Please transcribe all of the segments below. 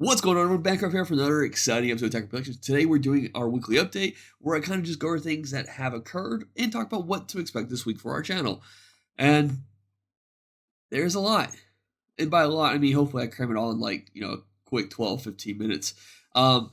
What's going on? We're back up here for another exciting episode of Tech Productions. Today we're doing our weekly update where I kind of just go over things that have occurred and talk about what to expect this week for our channel. And there's a lot. And by a lot, I mean hopefully I cram it all in a quick 12, 15 minutes. By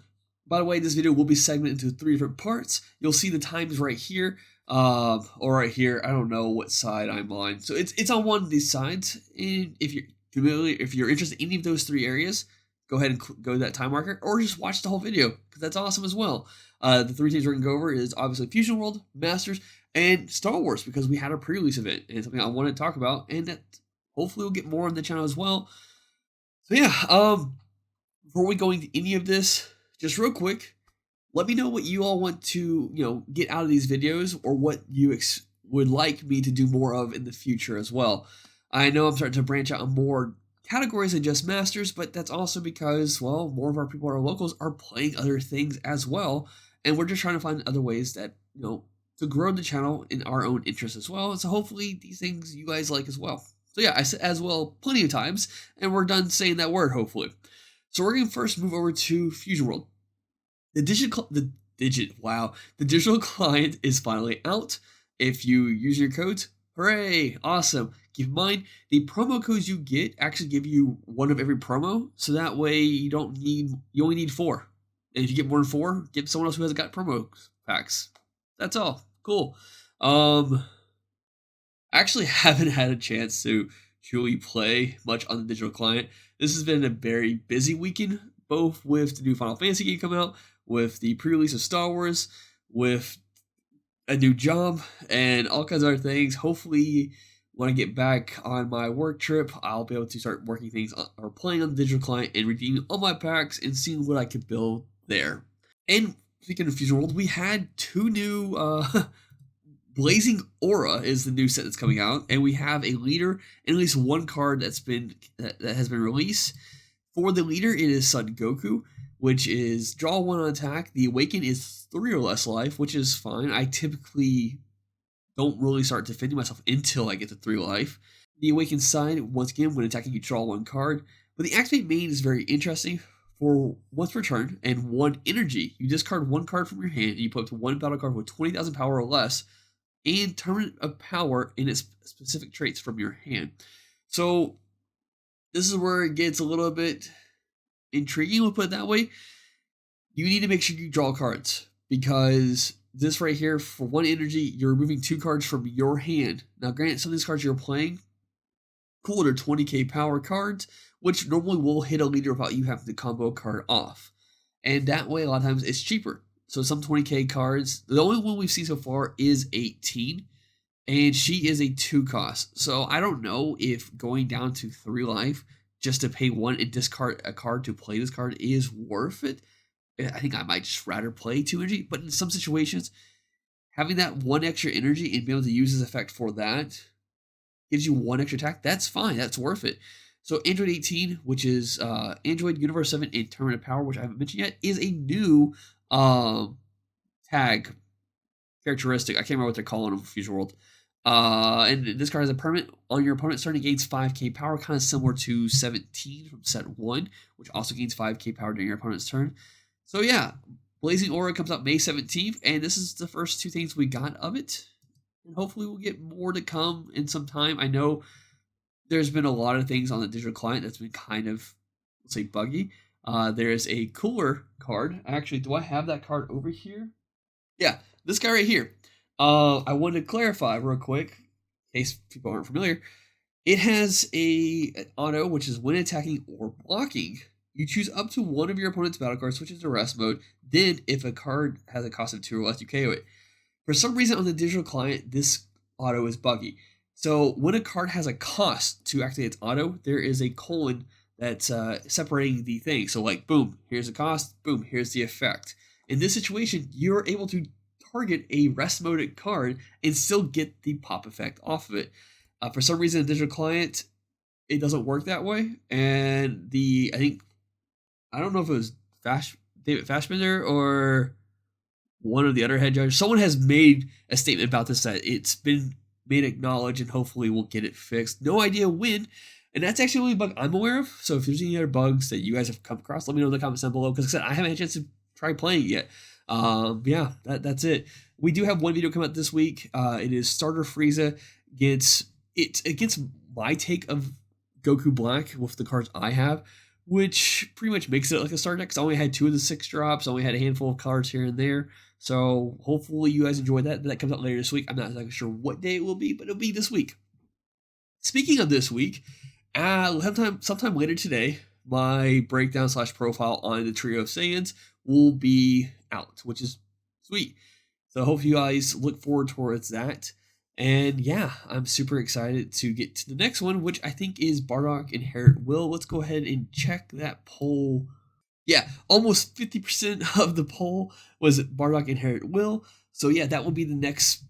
the way, this video will be segmented into 3 different parts. You'll see the times right here, or right here. I don't know what side I'm on. So it's on one of these sides. And if you're familiar, if you're interested in any of those 3 areas, go ahead and go to that time marker, or just watch the whole video, because that's awesome as well. The 3 things we're going to go over is obviously Fusion World, Masters, and Star Wars, because we had a pre-release event, and something I want to talk about, and that hopefully we'll get more on the channel as well. So yeah, before we go into any of this, just real quick, let me know what you all want to, get out of these videos, or what you would like me to do more of in the future as well. I know I'm starting to branch out on more categories than just Masters, but that's also because, well, more of our people, our locals, are playing other things as well, and we're just trying to find other ways that, to grow the channel in our own interest as well. So hopefully these things you guys like as well. So yeah, I said as well plenty of times, and we're done saying that word, hopefully. So we're going to first move over to Fusion World. The digital client is finally out. If you use your codes, hooray, awesome. Keep in mind, the promo codes you get actually give you one of every promo, so that way you only need 4. And if you get more than 4, get someone else who hasn't got promo packs. That's all. Cool. I actually haven't had a chance to truly play much on the digital client. This has been a very busy weekend, both with the new Final Fantasy game coming out, with the pre-release of Star Wars, with a new job, and all kinds of other things. Hopefully, when I get back on my work trip, I'll be able to start working things or playing on the digital client and redeeming all my packs and seeing what I could build there. And speaking of Fusion World, we had 2 new Blazing Aura is the new set that's coming out, and we have a leader and at least 1 card that has been released. For the leader, it is Son Goku, which is draw 1 on attack. The Awaken is 3 or less life, which is fine. I typically don't really start defending myself until I get to 3 life. The Awakened side, once again, when attacking, you draw 1 card. But the Activate main is very interesting. For once per turn and 1 energy, you discard 1 card from your hand and you put up to 1 battle card with 20,000 power or less and tournament of power in its specific traits from your hand. So this is where it gets a little bit intriguing, we'll put it that way. You need to make sure you draw cards, because this right here, for 1 energy, you're removing 2 cards from your hand. Now, granted, some of these cards you're playing, cool, they're 20k power cards, which normally will hit a leader without you having to combo a card off. And that way, a lot of times, it's cheaper. So some 20k cards, the only one we've seen so far is 18, and she is a 2 cost. So I don't know if going down to 3 life just to pay 1 and discard a card to play this card is worth it. I think I might just rather play 2 energy, but in some situations, having that 1 extra energy and being able to use this effect for that gives you 1 extra attack. That's fine. That's worth it. So Android 18, which is Android Universe 7 and Tournament of Power, which I haven't mentioned yet, is a new tag characteristic. I can't remember what they're calling them for Fusion World. And this card has a permanent on your opponent starting gains 5k power, kind of similar to 17 from set 1, which also gains 5k power during your opponent's turn. So yeah, Blazing Aura comes out May 17th, and this is the first 2 things we got of it. And hopefully we'll get more to come in some time. I know there's been a lot of things on the digital client that's been kind of, let's say, buggy. There is a cooler card. Actually, do I have that card over here? Yeah, this guy right here. I wanted to clarify real quick, in case people aren't familiar. It has an auto, which is when attacking or blocking, you choose up to 1 of your opponent's battle cards, switches to rest mode. Then, if a card has a cost of 2 or less, you KO it. For some reason on the digital client, this auto is buggy. So when a card has a cost to activate its auto, there is a colon that's separating the thing. So like, boom, here's the cost, boom, here's the effect. In this situation, you're able to target a rest mode card and still get the pop effect off of it. For some reason, the digital client, it doesn't work that way. And I don't know if it was David Fashbender or one of the other head judges. Someone has made a statement about this, that it's been made acknowledged, and hopefully we'll get it fixed. No idea when, And that's actually the only bug I'm aware of. So if there's any other bugs that you guys have come across, let me know in the comments down below. Because like I said, I haven't had a chance to try playing it yet. Yeah, that's it. We do have one video come out this week. It is Starter Frieza against my take of Goku Black with the cards I have, which pretty much makes it like a starter deck. I only had 2 of the 6 drops. I only had a handful of cards here and there. So hopefully you guys enjoyed that. That comes out later this week. I'm not exactly sure what day it will be, but it'll be this week. Speaking of this week, sometime later today, my breakdown / profile on the Trio of Saiyans will be out, which is sweet. So I hope you guys look forward towards that. And yeah, I'm super excited to get to the next one, which I think is Bardock Inherit Will. Let's go ahead and check that poll. Yeah, almost 50% of the poll was Bardock Inherit Will. So yeah, that will be the next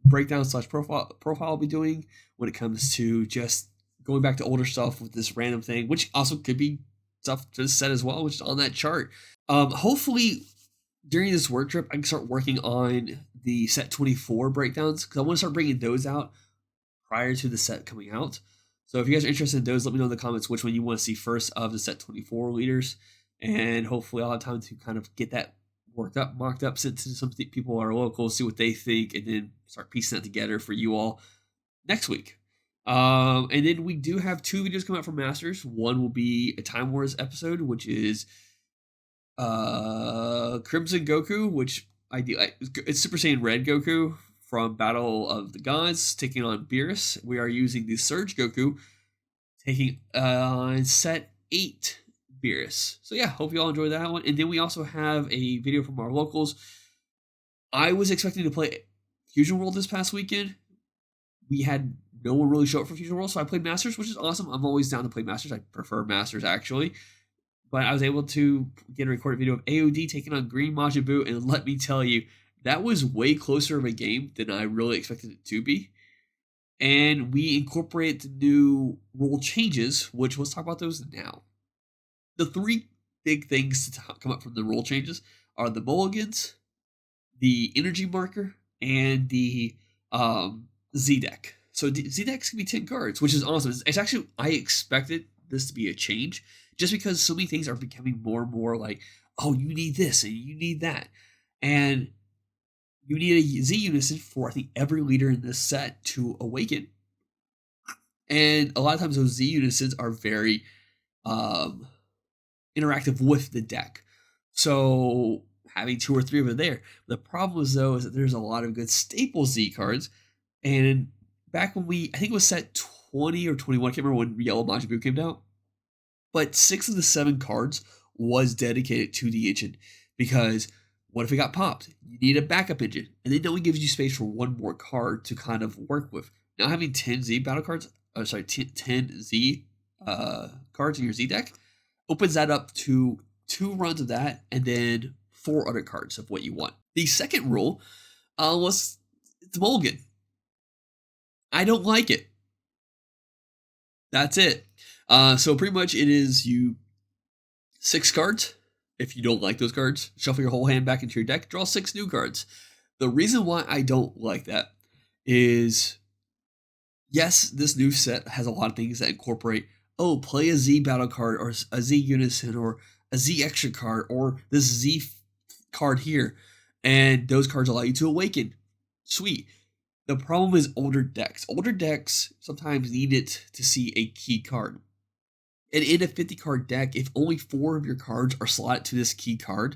breakdown / profile I'll be doing when it comes to just going back to older stuff with this random thing, which also could be stuff to the set as well, which is on that chart. Hopefully during this work trip, I can start working on the set 24 breakdowns because I want to start bringing those out prior to the set coming out. So if you guys are interested in those, let me know in the comments which one you want to see first of the set 24 leaders. And hopefully I'll have time to kind of get that mocked up, sent to some people are local, see what they think, and then start piecing that together for you all next week. And then we do have 2 videos coming out from Masters. One will be a Time Wars episode, which is Crimson Goku, which it's Super Saiyan Red Goku from Battle of the Gods taking on Beerus. We are using the Surge Goku taking on set 8 Beerus. So yeah, hope you all enjoy that one. And then we also have a video from our locals. I was expecting to play Fusion World this past weekend. We had no one really show up for Fusion World, so I played Masters, which is awesome. I'm always down to play Masters. I prefer Masters actually. But I was able to get a recorded video of AOD taking on Green Majin Buu, and let me tell you, that was way closer of a game than I really expected it to be. And we incorporate the new rule changes, which let's talk about those now. The 3 big things to come up from the rule changes are the mulligans, the energy marker, and the Z deck. So Z decks can be 10 cards, which is awesome. It's actually, I expected this to be a change just because so many things are becoming more and more like, oh, you need this and you need that. And you need a Z unison for, I think, every leader in this set to awaken. And a lot of times those Z unisons are very interactive with the deck. So having 2 or 3 of them there. The problem is, though, is that there's a lot of good staple Z cards. And back when I think it was set 20 or 21, I can't remember when Yellow Majin Buu came out, but 6 of the 7 cards was dedicated to the engine because what if it got popped? You need a backup engine, and then it only gives you space for 1 more card to kind of work with. Now having 10 Z battle cards, 10 Z cards in your Z deck opens that up to 2 runs of that, and then 4 other cards of what you want. The second rule was it's mulligan. I don't like it. That's it. So pretty much it is you 6 cards. If you don't like those cards, shuffle your whole hand back into your deck, draw 6 new cards. The reason why I don't like that is, yes, this new set has a lot of things that incorporate, oh, play a Z battle card or a Z unison or a Z extra card or this Z card here. And those cards allow you to awaken. Sweet. The problem is older decks. Older decks sometimes need it to see a key card. And in a 50-card deck, if only 4 of your cards are slotted to this key card,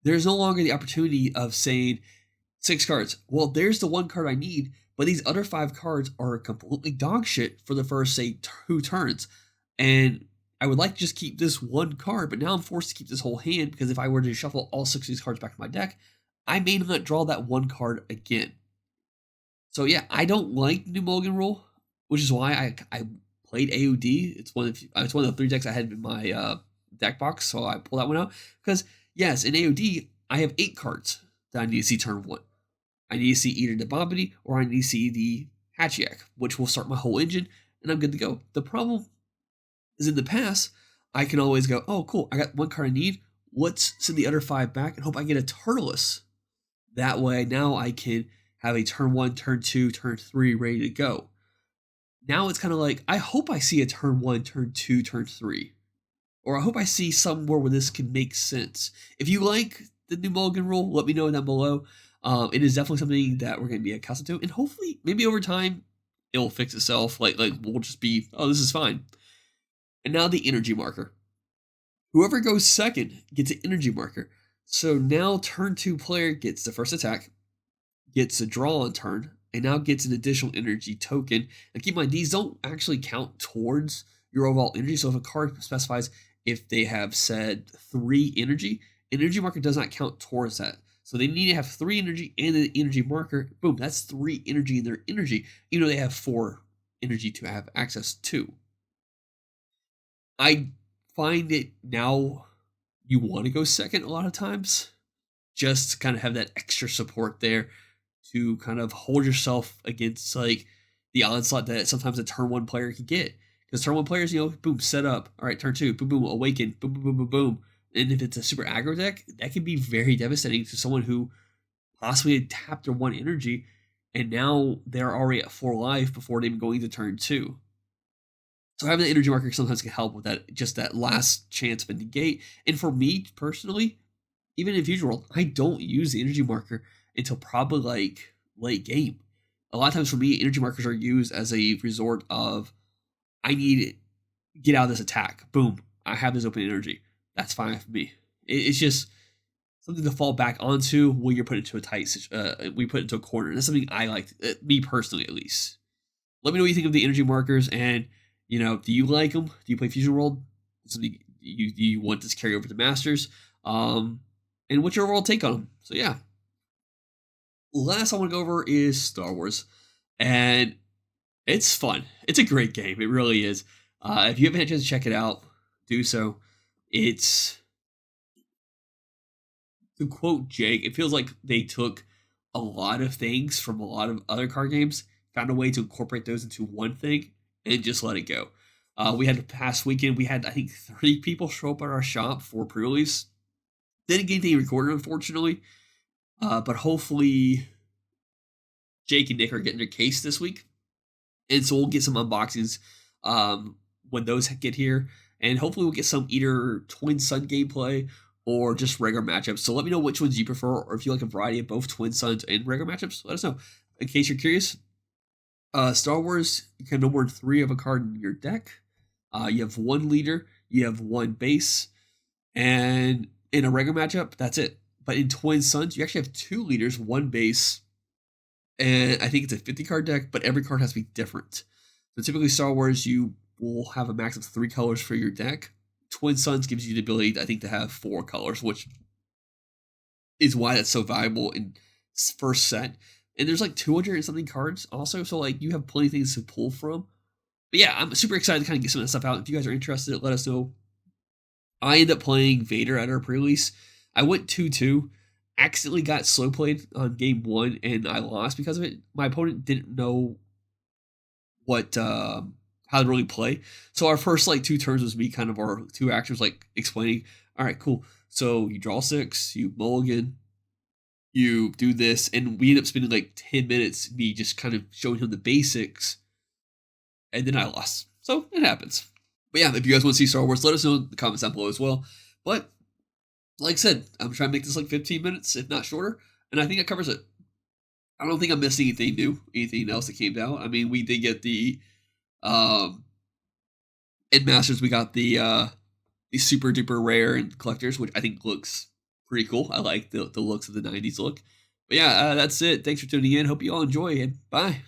there's no longer the opportunity of saying 6 cards. Well, there's the 1 card I need, but these other 5 cards are completely dog shit for the first, say, 2 turns. And I would like to just keep this 1 card, but now I'm forced to keep this whole hand because if I were to shuffle all 6 of these cards back to my deck, I may not draw that 1 card again. So yeah, I don't like the new mulligan rule, which is why I played AOD. It's one of the 3 decks I had in my deck box, so I pulled that one out. Because yes, in AOD, I have 8 cards that I need to see turn 1. I need to see either the Bobbity or I need to see the Hachiyak, which will start my whole engine, and I'm good to go. The problem is in the past, I can always go, oh cool, I got 1 card I need. Let's send the other 5 back and hope I get a Turtles. That way now I can have a turn 1, turn 2, turn 3 ready to go. Now it's kind of like, I hope I see a turn 1, turn 2, turn 3. Or I hope I see somewhere where this can make sense. If you like the new mulligan rule, let me know down below. It is definitely something that we're going to be accustomed to, and hopefully, maybe over time, it'll fix itself. Like we'll just be, oh, this is fine. And now the energy marker. Whoever goes second gets an energy marker. So now turn 2 player gets the first attack, gets a draw on turn, and now gets an additional energy token. And keep in mind, these don't actually count towards your overall energy. So if a card specifies if they have said 3 energy, energy marker does not count towards that. So they need to have 3 energy and an energy marker. Boom, that's 3 energy in their energy, even though they have 4 energy to have access to. I find it now you want to go second a lot of times, just to kind of have that extra support there to kind of hold yourself against like the onslaught that sometimes a turn 1 player can get. Because turn 1 players, boom, set up. All right, turn 2, boom, boom, awaken, boom, boom, boom, boom, boom. And if it's a super aggro deck, that can be very devastating to someone who possibly had tapped their 1 energy, and now they're already at 4 life before even going to turn 2. So having the energy marker sometimes can help with that, just that last chance of a negate. And for me personally, even in Future World, I don't use the energy marker until probably like late game. A lot of times for me, energy markers are used as a resort of, I need to get out of this attack. Boom, I have this open energy. That's fine for me. It's just something to fall back onto when you're put into a tight, we put into a corner. That's something I like, me personally at least. Let me know what you think of the energy markers, and do you like them? Do you play Fusion World? Something you want this carry over to Masters? And what's your overall take on them? So yeah. Last I want to go over is Star Wars, and it's fun. It's a great game. It really is. If you haven't had a chance to check it out, do so. It's, to quote Jake, it feels like they took a lot of things from a lot of other card games, found a way to incorporate those into one thing, and just let it go. We had the past weekend, we had, I think, 30 people show up at our shop for pre-release. Didn't get anything recorded, unfortunately, but hopefully Jake and Nick are getting their case this week. And so we'll get some unboxings when those get here. And hopefully we'll get some either Twin Sun gameplay or just regular matchups. So let me know which ones you prefer, or if you like a variety of both Twin Suns and regular matchups, let us know. In case you're curious, Star Wars, you can have no more than 3 of a card in your deck. You have 1 leader, you have 1 base, and in a regular matchup, that's it. But in Twin Suns, you actually have 2 leaders, 1 base, and I think it's a 50 card deck, but every card has to be different. So typically Star Wars, you will have a max of 3 colors for your deck. Twin Suns gives you the ability, I think, to have 4 colors, which is why that's so valuable in first set. And there's like 200 and something cards also, so like you have plenty of things to pull from. But yeah, I'm super excited to kind of get some of that stuff out. If you guys are interested, let us know. I ended up playing Vader at our pre-release. I went 2-2, accidentally got slow played on game 1, and I lost because of it. My opponent didn't know what how to really play. So our first like 2 turns was me kind of our 2 actions like explaining, all right, cool. So you draw 6, you mulligan, you do this, and we end up spending like 10 minutes me just kind of showing him the basics, and then I lost. So it happens. But yeah, if you guys want to see Star Wars, let us know in the comments down below as well. But like I said, I'm trying to make this like 15 minutes, if not shorter, and I think that covers it. I don't think I'm missing anything new, anything else that came out. I mean, we did get the in Masters, we got the super duper rare and collectors, which I think looks pretty cool. I like the looks of the 90s look. But yeah, that's it. Thanks for tuning in. Hope you all enjoy, and bye.